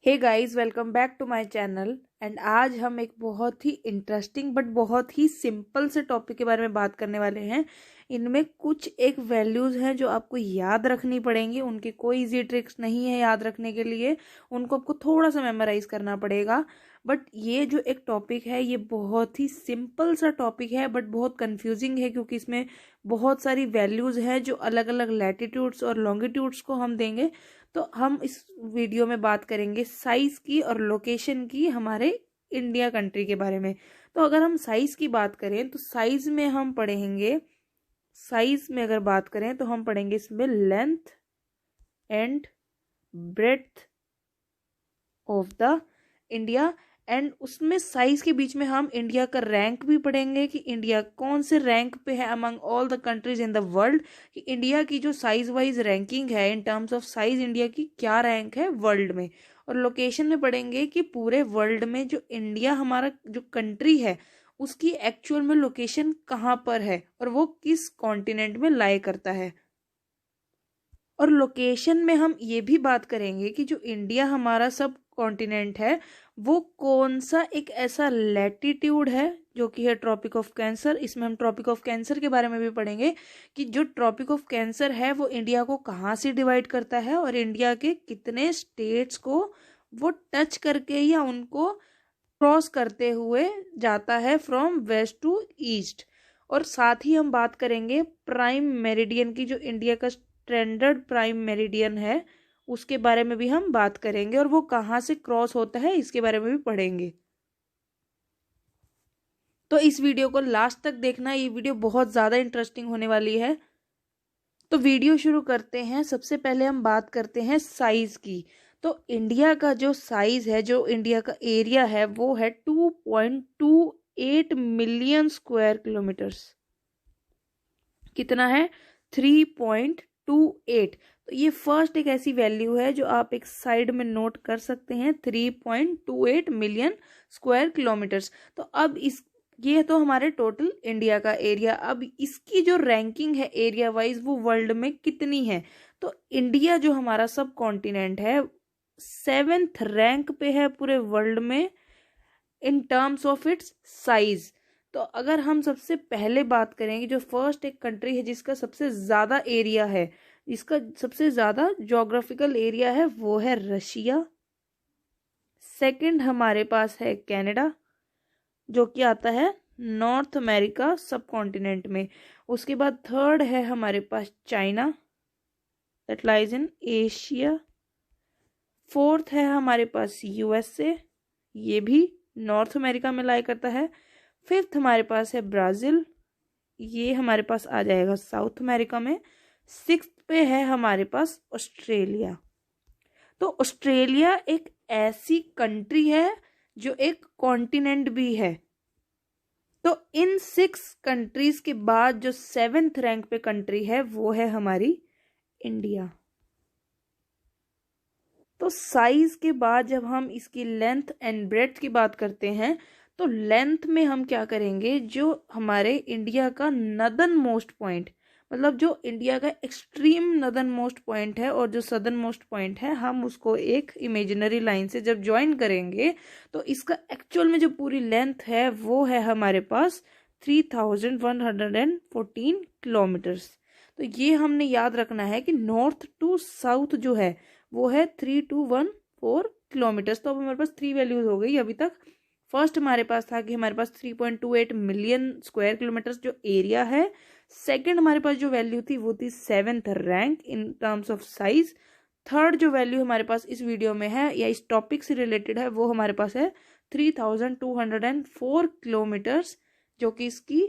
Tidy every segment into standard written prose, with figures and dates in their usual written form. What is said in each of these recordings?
Hey guys, welcome back to my channel. And आज हम एक बहुत ही इंटरेस्टिंग बट बहुत ही सिंपल से टॉपिक के बारे में बात करने वाले हैं। इनमें कुछ एक वैल्यूज़ हैं जो आपको याद रखनी पड़ेंगी। उनकी कोई इजी ट्रिक्स नहीं है याद रखने के लिए, उनको आपको थोड़ा सा मेमोराइज करना पड़ेगा। बट ये जो एक टॉपिक है ये बहुत ही सिंपल सा टॉपिक है बट बहुत कंफ्यूजिंग है, क्योंकि इसमें बहुत सारी वैल्यूज़ हैं जो अलग अलग लैटिट्यूड्स और लॉन्गिट्यूड्स को हम देंगे। तो हम इस वीडियो में बात करेंगे साइज की और लोकेशन की हमारे इंडिया कंट्री के बारे में। तो अगर हम साइज की बात करें तो साइज में हम पढ़ेंगे, साइज में अगर बात करें तो हम पढ़ेंगे इसमें length and breadth of the India. And उसमें साइज के बीच में हम इंडिया का रैंक भी पढ़ेंगे कि इंडिया कौन से रैंक पे है among all the countries in the world, कि इंडिया की जो साइज वाइज रैंकिंग है in terms of size India की क्या रैंक है वर्ल्ड में। और लोकेशन में पढ़ेंगे कि पूरे वर्ल्ड में जो इंडिया हमारा जो कंट्री है उसकी एक्चुअल में लोकेशन कहाँ पर है और वो किस कॉन्टिनेंट में लाई करता है। और लोकेशन में हम ये भी बात करेंगे कि जो इंडिया हमारा सब कॉन्टिनेंट है वो कौन सा एक ऐसा लैटिट्यूड है जो कि है ट्रॉपिक ऑफ कैंसर। इसमें हम ट्रॉपिक ऑफ कैंसर के बारे में भी पढ़ेंगे कि जो ट्रॉपिक ऑफ कैंसर है वो इंडिया को कहाँ से डिवाइड करता है और इंडिया के कितने स्टेट्स को वो टच करके या उनको क्रॉस करते हुए जाता है फ्रॉम वेस्ट टू ईस्ट। और साथ ही हम बात करेंगे प्राइम मेरिडियन की, जो इंडिया का स्टैंडर्ड प्राइम मेरिडियन है उसके बारे में भी हम बात करेंगे और वो कहाँ से क्रॉस होता है इसके बारे में भी पढ़ेंगे। तो इस वीडियो को लास्ट तक देखना, ये वीडियो बहुत ज़्यादा इंटरेस्टिंग होने वाली है। तो वीडियो शुरू करते हैं। सबसे पहले हम बात करते हैं साइज की। तो इंडिया का जो साइज है, जो इंडिया का एरिया है वो है 2.28 मिलियन स्क्वायर किलोमीटर्स। कितना है? 3.28। तो ये फर्स्ट एक ऐसी वैल्यू है जो आप एक साइड में नोट कर सकते हैं, 3.28 मिलियन स्क्वायर किलोमीटर्स। तो अब इस ये तो हमारे टोटल इंडिया का एरिया। अब इसकी जो रैंकिंग है एरिया वाइज वो वर्ल्ड में कितनी है? तो इंडिया जो हमारा सब कॉन्टिनेंट है 7th रैंक पे है पूरे वर्ल्ड में in terms of its size. तो अगर हम सबसे पहले बात करेंगे, जो फर्स्ट एक कंट्री है जिसका सबसे ज़्यादा एरिया है, जिसका सबसे ज़्यादा जोग्राफिकल एरिया है वो है रशिया। सेकंड हमारे पास है कनाडा जो कि आता है नॉर्थ अमेरिका सब कॉन्टिनेंट में। उसके बाद थर्ड है हमारे पास China, that lies in Asia. Fourth है हमारे पास यूएसए, ये भी नॉर्थ अमेरिका में लाई करता है। फिफ्थ हमारे पास है ब्राज़ील, ये हमारे पास आ जाएगा साउथ अमेरिका में। सिक्स्थ पे है हमारे पास ऑस्ट्रेलिया। तो ऑस्ट्रेलिया एक ऐसी कंट्री है जो एक कॉन्टिनेंट भी है। तो इन 6 कंट्रीज के बाद जो 7th रैंक पे कंट्री है वो है हमारी इंडिया। तो साइज के बाद जब हम इसकी लेंथ एंड ब्रेड्थ की बात करते हैं तो लेंथ में हम क्या करेंगे, जो हमारे इंडिया का नदर्न मोस्ट पॉइंट, मतलब जो इंडिया का एक्सट्रीम नदर्न मोस्ट पॉइंट है और जो सदर्न मोस्ट पॉइंट है, हम उसको एक इमेजिनरी लाइन से जब ज्वाइन करेंगे तो इसका एक्चुअल में जो पूरी लेंथ है वो है हमारे पास 3114 किलोमीटर्स। तो ये हमने याद रखना है कि नॉर्थ टू साउथ जो है वो है 3214 किलोमीटर्स। तो अब हमारे पास 3 वैल्यूज हो गई अभी तक। फर्स्ट हमारे पास था कि हमारे पास 3.28 मिलियन स्क्वायर किलोमीटर्स जो एरिया है। सेकंड हमारे पास जो वैल्यू थी वो थी 7th rank in terms of size. Third जो वैल्यू हमारे पास इस वीडियो में है या इस टॉपिक से रिलेटेड है वो हमारे पास है 3204 किलोमीटर्स, जो कि इसकी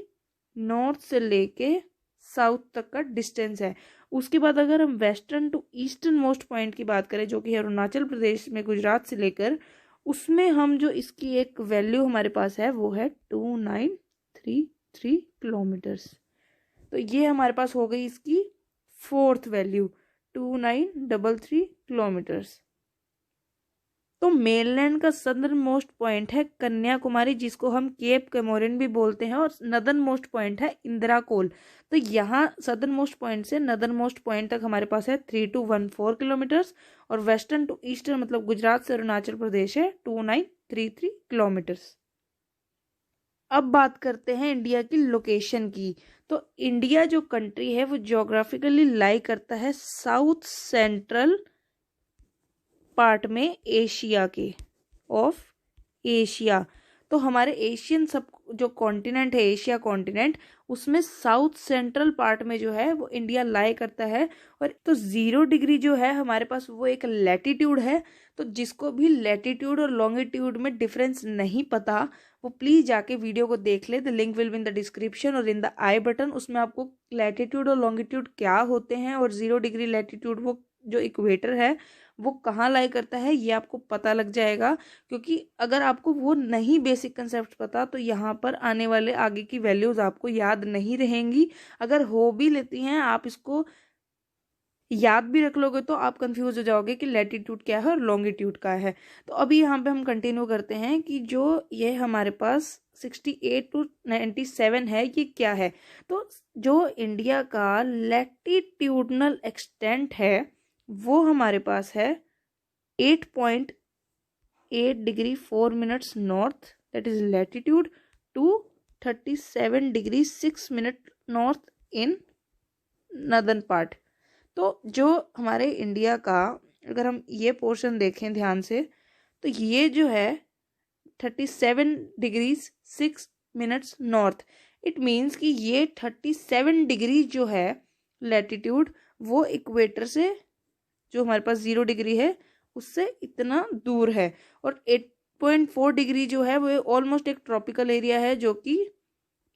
नॉर्थ से लेके साउथ तक का डिस्टेंस है। उसके बाद अगर हम western to eastern most point की बात करें जो कि है अरुणाचल प्रदेश में गुजरात से लेकर, उसमें हम जो इसकी एक वैल्यू हमारे पास है वो है 2933 किलोमीटर्स। तो ये हमारे पास हो गई इसकी फोर्थ वैल्यू 2933 किलोमीटर्स। तो मेनलैंड का सदर्न मोस्ट पॉइंट है कन्याकुमारी, जिसको हम केप कैमोरिन भी बोलते हैं, और नदर्न मोस्ट पॉइंट है इंदिरा कोल। तो यहाँ सदर्न मोस्ट पॉइंट से नदर्न मोस्ट पॉइंट तक हमारे पास है 3214 किलोमीटर्स, और वेस्टर्न टू ईस्टर्न मतलब गुजरात से अरुणाचल प्रदेश है 2933 किलोमीटर्स। अब बात करते हैं इंडिया की लोकेशन की। तो इंडिया जो कंट्री है वो ज्योग्राफिकली लाई करता है साउथ सेंट्रल पार्ट में एशिया के, ऑफ एशिया। तो हमारे एशियन सब जो कॉन्टिनेंट है, एशिया कॉन्टिनेंट, उसमें साउथ सेंट्रल पार्ट में जो है वो इंडिया लाई करता है। और तो 0 डिग्री जो है हमारे पास वो एक लैटिट्यूड है। तो जिसको भी लैटिट्यूड और लॉन्गिट्यूड में डिफरेंस नहीं पता वो प्लीज जाके वीडियो को देख ले। The link will be in the description और इन द आई बटन। उसमें आपको लैटिट्यूड और लॉन्गिट्यूड क्या होते हैं और 0 डिग्री लैटिट्यूड वो जो इक्वेटर है वो कहाँ लाई करता है ये आपको पता लग जाएगा। क्योंकि अगर आपको वो नहीं बेसिक कंसेप्ट पता तो यहाँ पर आने वाले आगे की वैल्यूज आपको याद नहीं रहेंगी। अगर हो भी लेती हैं आप इसको याद भी रख लोगे तो आप कंफ्यूज हो जाओगे कि लैटिट्यूड क्या है और लॉन्गिट्यूड क्या है। तो अभी यहाँ पे हम कंटिन्यू करते हैं कि जो ये हमारे पास 68 to 97 है ये क्या है। तो जो इंडिया का लैटिट्यूडनल एक्सटेंट है वो हमारे पास है 8.8 degree 4 minutes north, that is latitude, to 37 degree 6 minute north in northern part. तो जो हमारे इंडिया का अगर हम ये पोर्शन देखें ध्यान से तो ये जो है 37 degrees 6 minutes north, it means कि ये 37 डिग्री जो है लैटिट्यूड वो इक्वेटर से जो हमारे पास 0 डिग्री है उससे इतना दूर है। और 8.4 डिग्री जो है वो ऑलमोस्ट एक ट्रॉपिकल एरिया है जो कि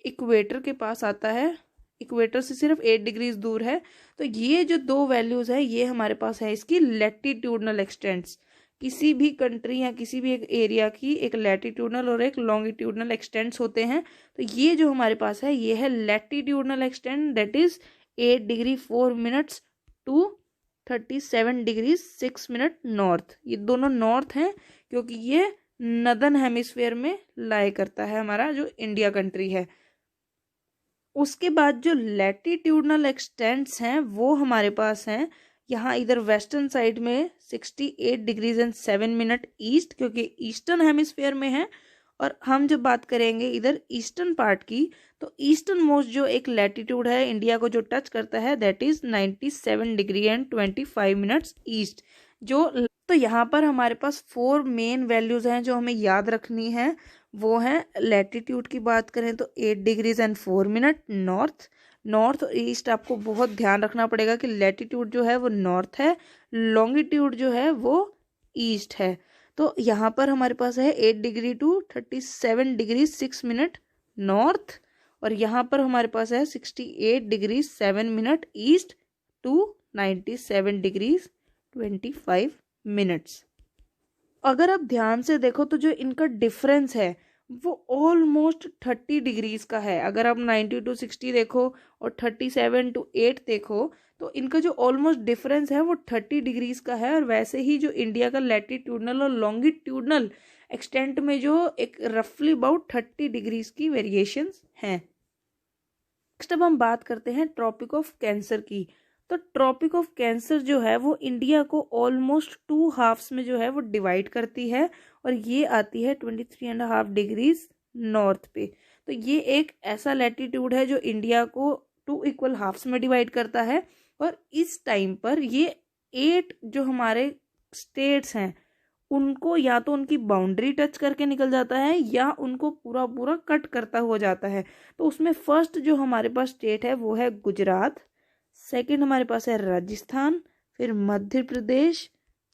इक्वेटर के पास आता है, इक्वेटर से सिर्फ 8 डिग्रीज दूर है। तो ये जो दो वैल्यूज है ये हमारे पास है इसकी लैटिट्यूडनल एक्सटेंट्स। किसी भी कंट्री या किसी भी एक एरिया की एक लैटिट्यूडनल और एक लॉन्गिट्यूडनल एक्सटेंट्स होते हैं। तो ये जो हमारे पास है ये है latitudinal extent, that is 8 degree 4 minutes to 37 degree 6 minute north. ये दोनों नॉर्थ हैं क्योंकि ये नदर्न हेमिस्फीयर में लाई करता है हमारा जो इंडिया कंट्री है। उसके बाद जो लैटिट्यूडनल एक्सटेंट्स हैं वो हमारे पास हैं यहाँ इधर वेस्टर्न साइड में 68 डिग्रीज एंड 7 मिनट ईस्ट, क्योंकि ईस्टर्न हेमिस्फीयर में है। और हम जब बात करेंगे इधर ईस्टर्न पार्ट की तो ईस्टर्न मोस्ट जो एक लैटिट्यूड है इंडिया को जो टच करता है that is 97 degree and 25 minutes east. जो तो यहाँ पर हमारे पास 4 मेन वैल्यूज हैं जो हमें याद रखनी है। वो है लैटिट्यूड की बात करें तो 8 degrees and 4 minute north. North और ईस्ट आपको बहुत ध्यान रखना पड़ेगा कि लैटिट्यूड जो है वो नॉर्थ है, लॉन्गिट्यूड जो है वो ईस्ट है। तो यहाँ पर हमारे पास है 8 degree to 37 degree 6 minute north, और यहाँ पर हमारे पास है 68 degree 7 minute east to 97 degrees 25 minutes. अगर आप ध्यान से देखो तो जो इनका डिफरेंस है वो ऑलमोस्ट 30 डिग्रीज का है। अगर आप 90 to 60 देखो और 37 to 8 देखो तो इनका जो ऑलमोस्ट डिफरेंस है वो 30 डिग्रीज का है। और वैसे ही जो इंडिया का लैटिट्यूडनल और लॉन्गिट्यूडनल एक्सटेंट में जो एक रफली अबाउट 30 डिग्रीज की वेरिएशंस हैं। नेक्स्ट अब हम बात करते हैं ट्रॉपिक ऑफ कैंसर की। तो ट्रॉपिक ऑफ कैंसर जो है वो इंडिया को ऑलमोस्ट 2 हाफ्स में जो है वो डिवाइड करती है, और ये आती है 23.5 डिग्रीज नॉर्थ पे। तो ये एक ऐसा लैटिट्यूड है जो इंडिया को 2 इक्वल हाफ्स में डिवाइड करता है। और इस टाइम पर ये 8 जो हमारे स्टेट्स हैं उनको या तो उनकी बाउंड्री टच करके निकल जाता है या उनको पूरा पूरा कट करता हुआ जाता है। तो उसमें फर्स्ट जो हमारे पास स्टेट है वो है गुजरात, सेकंड हमारे पास है राजस्थान, फिर Madhya Pradesh,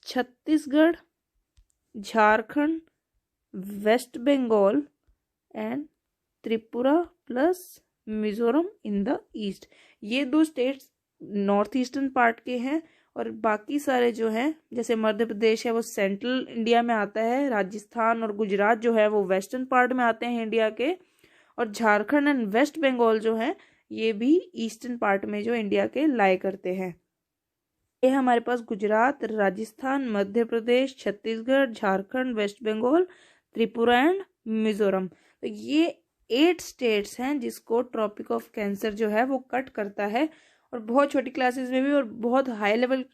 Chhattisgarh, Jharkhand, West Bengal and Tripura plus Mizoram in the east. ये 2 स्टेट्स नॉर्थ ईस्टर्न पार्ट के हैं, और बाकी सारे जो हैं जैसे मध्य प्रदेश है वो सेंट्रल इंडिया में आता है, राजस्थान और गुजरात जो है वो वेस्टर्न पार्ट में आते हैं इंडिया के, और झारखंड एंड वेस्ट बंगाल जो है ये भी ईस्टर्न पार्ट में जो इंडिया के लाई करते हैं। ये हमारे पास गुजरात, राजस्थान, मध्य प्रदेश, छत्तीसगढ़, झारखंड, वेस्ट बंगाल, त्रिपुरा एंड मिजोरम। तो ये 8 स्टेट्स हैं जिसको ट्रॉपिक ऑफ कैंसर जो है वो कट करता है। और बहुत छोटी क्लासेस में भी और बहुत हाई लेवल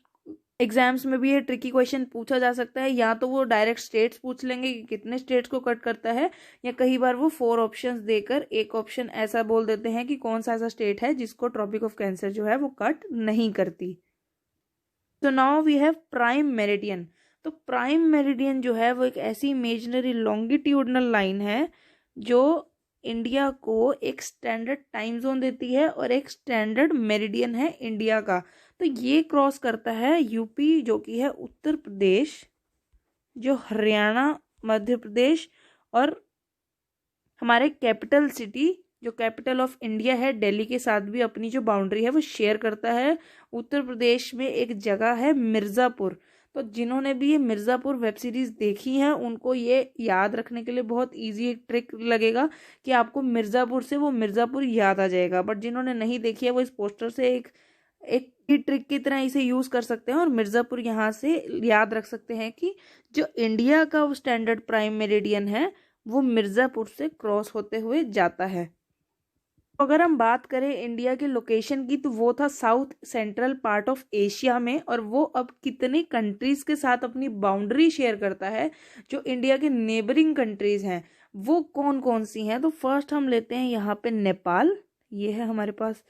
एग्जाम्स में भी ये ट्रिकी क्वेश्चन पूछा जा सकता है। या तो वो डायरेक्ट स्टेट्स पूछ लेंगे कि कितने स्टेट्स को कट करता है, या कई बार वो 4 ऑप्शंस देकर एक ऑप्शन ऐसा बोल देते हैं कि कौन सा ऐसा स्टेट है जिसको ट्रॉपिक ऑफ कैंसर जो है वो कट नहीं करती। तो now we have prime meridian. तो प्राइम मेरिडियन जो है वो एक ऐसी इमेजिनरी लॉन्गिट्यूडनल लाइन है जो इंडिया को एक स्टैंडर्ड टाइम जोन देती है और एक स्टैंडर्ड मेरिडियन है इंडिया का। तो ये क्रॉस करता है यूपी जो कि है उत्तर प्रदेश, जो हरियाणा, मध्य प्रदेश और हमारे कैपिटल सिटी जो कैपिटल ऑफ इंडिया है दिल्ली के साथ भी अपनी जो बाउंड्री है वो शेयर करता है। उत्तर प्रदेश में एक जगह है मिर्ज़ापुर। तो जिन्होंने भी ये मिर्ज़ापुर वेब सीरीज देखी है उनको ये याद रखने के लिए बहुत इजी एक ट्रिक लगेगा कि आपको मिर्ज़ापुर से वो मिर्ज़ापुर याद आ जाएगा। बट जिन्होंने नहीं देखी है वो इस पोस्टर से एक ही ट्रिक की तरह इसे यूज कर सकते हैं और मिर्ज़ापुर यहाँ से याद रख सकते हैं कि जो इंडिया का वो स्टैंडर्ड प्राइम मेरिडियन है वो मिर्ज़ापुर से क्रॉस होते हुए जाता है। अगर हम बात करें इंडिया के लोकेशन की तो वो था south central part of Asia में, और वो अब कितने कंट्रीज के साथ अपनी बाउंड्री शेयर करता है। जो इंडिया के नेबरिंग कंट्रीज हैं वो कौन कौन सी हैं। तो फर्स्ट हम लेते हैं यहाँ पे नेपाल। ये है हमारे पास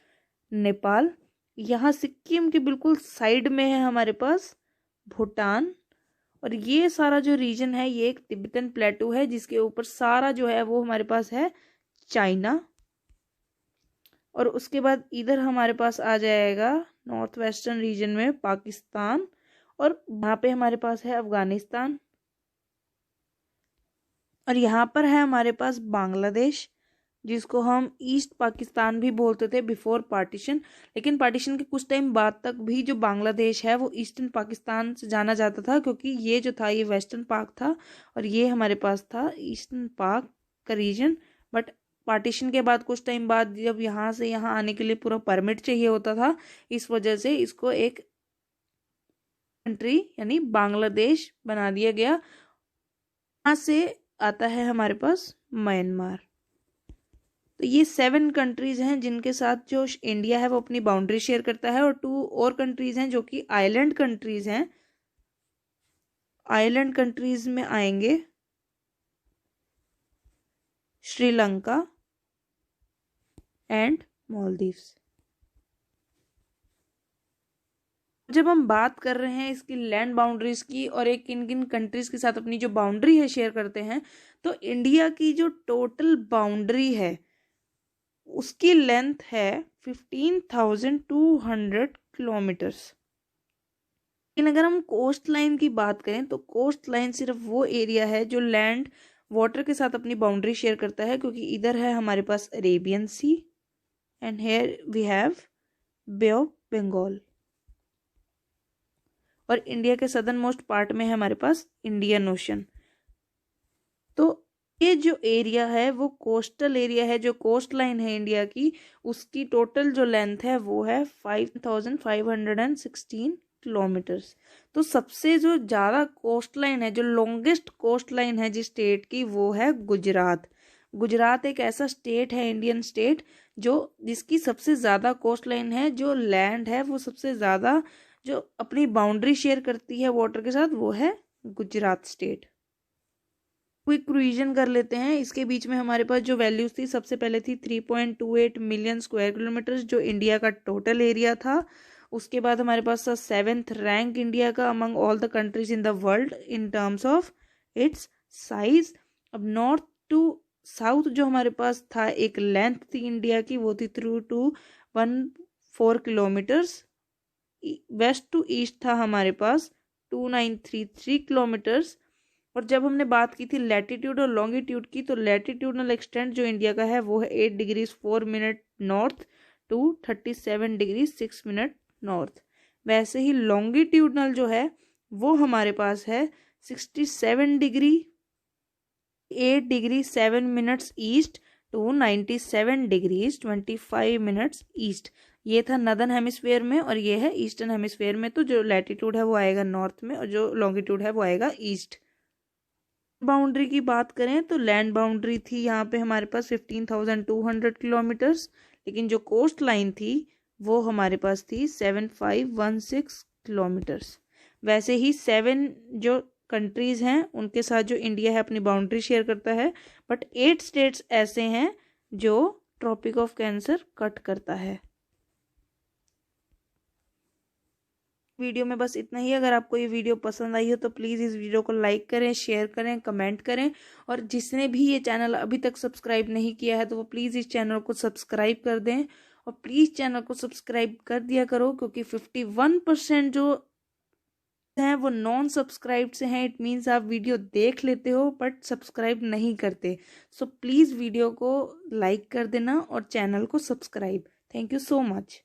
नेपाल। यहाँ सिक्किम के बिल्कुल साइड में है हमारे पास भूटान। और ये सारा जो रीजन है ये एक तिब्बतन प्लेटू है जिसके ऊपर सारा जो है वो हमारे पास है चाइना। और उसके बाद इधर हमारे पास आ जाएगा नॉर्थ वेस्टर्न रीजन में पाकिस्तान, और यहाँ पे हमारे पास है अफगानिस्तान, और यहाँ पर है हमारे पास बांग्लादेश जिसको हम ईस्ट पाकिस्तान भी बोलते थे बिफोर पार्टीशन। लेकिन पार्टीशन के कुछ टाइम बाद तक भी जो बांग्लादेश है वो ईस्टर्न पाकिस्तान से जाना जाता था, क्योंकि ये जो था ये वेस्टर्न पाक था और ये हमारे पास था ईस्टर्न पाक का रीजन। बट पार्टीशन के बाद कुछ टाइम बाद जब यहाँ से यहाँ आने के लिए पूरा परमिट चाहिए होता था, इस वजह से इसको एक कंट्री यानी बांग्लादेश बना दिया गया। यहाँ से आता है हमारे पास म्यांमार। तो ये 7 कंट्रीज हैं जिनके साथ जो इंडिया है वो अपनी बाउंड्री शेयर करता है, और 2 और कंट्रीज हैं जो कि आइलैंड कंट्रीज हैं। आइलैंड कंट्रीज में आएंगे श्रीलंका एंड मालदीव्स। जब हम बात कर रहे हैं इसकी लैंड बाउंड्रीज की और एक किन किन कंट्रीज के साथ अपनी जो बाउंड्री है शेयर करते हैं, तो इंडिया की जो टोटल बाउंड्री है उसकी लेंथ है 15,200 किलोमीटर्स। लेकिन अगर हम कोस्ट लाइन की बात करें तो कोस्ट लाइन सिर्फ वो एरिया है जो लैंड वाटर के साथ अपनी बाउंड्री शेयर करता है, क्योंकि इधर है हमारे पास Arabian sea and here we have Bay of Bengal, और इंडिया के सदर्न मोस्ट पार्ट में है हमारे पास इंडियन ओशन। तो ये जो एरिया है वो कोस्टल एरिया है। जो कोस्ट लाइन है इंडिया की उसकी टोटल जो लेंथ है वो है 5,516 किलोमीटर्स। तो सबसे जो ज़्यादा कोस्ट लाइन है, जो लॉन्गेस्ट कोस्ट लाइन है जिस स्टेट की, वो है गुजरात। गुजरात एक ऐसा स्टेट है, इंडियन स्टेट, जो जिसकी सबसे ज़्यादा कोस्ट लाइन है। जो लैंड है वो सबसे ज़्यादा जो अपनी बाउंड्री शेयर करती है वाटर के साथ वो है गुजरात स्टेट। क्विक रिवीजन कर लेते हैं। इसके बीच में हमारे पास जो वैल्यूज थी, सबसे पहले थी 3.28 मिलियन स्क्वायर किलोमीटर जो इंडिया का टोटल एरिया था। उसके बाद हमारे पास था 7th रैंक इंडिया का among all the countries in the world in terms of its size. अब नॉर्थ टू साउथ जो हमारे पास था एक लेंथ थी इंडिया की, वो थी 3,214 किलोमीटर्स। वेस्ट टू ईस्ट था हमारे पास 2,933 किलोमीटर्स। और जब हमने बात की थी लैटिट्यूड और लॉन्गिट्यूड की, तो लैटिट्यूडनल एक्सटेंट जो इंडिया का है वो है 8 degree 4 minute north to 37 degree 6 minute north. वैसे ही लॉन्गिट्यूडनल जो है वो हमारे पास है 67 degree 8 degree 7 minutes east to 97 degrees 25 minutes east. ये था नदर्न हेमिस्फेयर में और ये है ईस्टर्न हेमिस्फेयर में। तो जो लैटिट्यूड है वो आएगा नॉर्थ में और जो लॉन्गिट्यूड है वो आएगा ईस्ट। बाउंड्री की बात करें तो लैंड बाउंड्री थी यहाँ पे हमारे पास 15,200 किलोमीटर्स, लेकिन जो कोस्ट लाइन थी वो हमारे पास थी 7516 किलोमीटर्स। वैसे ही 7 जो कंट्रीज हैं उनके साथ जो इंडिया है अपनी बाउंड्री शेयर करता है, बट 8 स्टेट्स ऐसे हैं जो ट्रॉपिक ऑफ कैंसर कट करता है। वीडियो में बस इतना ही। अगर आपको ये वीडियो पसंद आई हो तो प्लीज़ इस वीडियो को लाइक करें, शेयर करें, कमेंट करें, और जिसने भी ये चैनल अभी तक सब्सक्राइब नहीं किया है तो वो प्लीज़ इस चैनल को सब्सक्राइब कर दें। और प्लीज़ चैनल को सब्सक्राइब कर दिया करो, क्योंकि 51% जो हैं वो नॉन सब्सक्राइब्ड से हैं। इट मीन्स आप वीडियो देख लेते हो बट सब्सक्राइब नहीं करते। सो प्लीज़ वीडियो को लाइक कर देना और चैनल को subscribe. Thank you so much.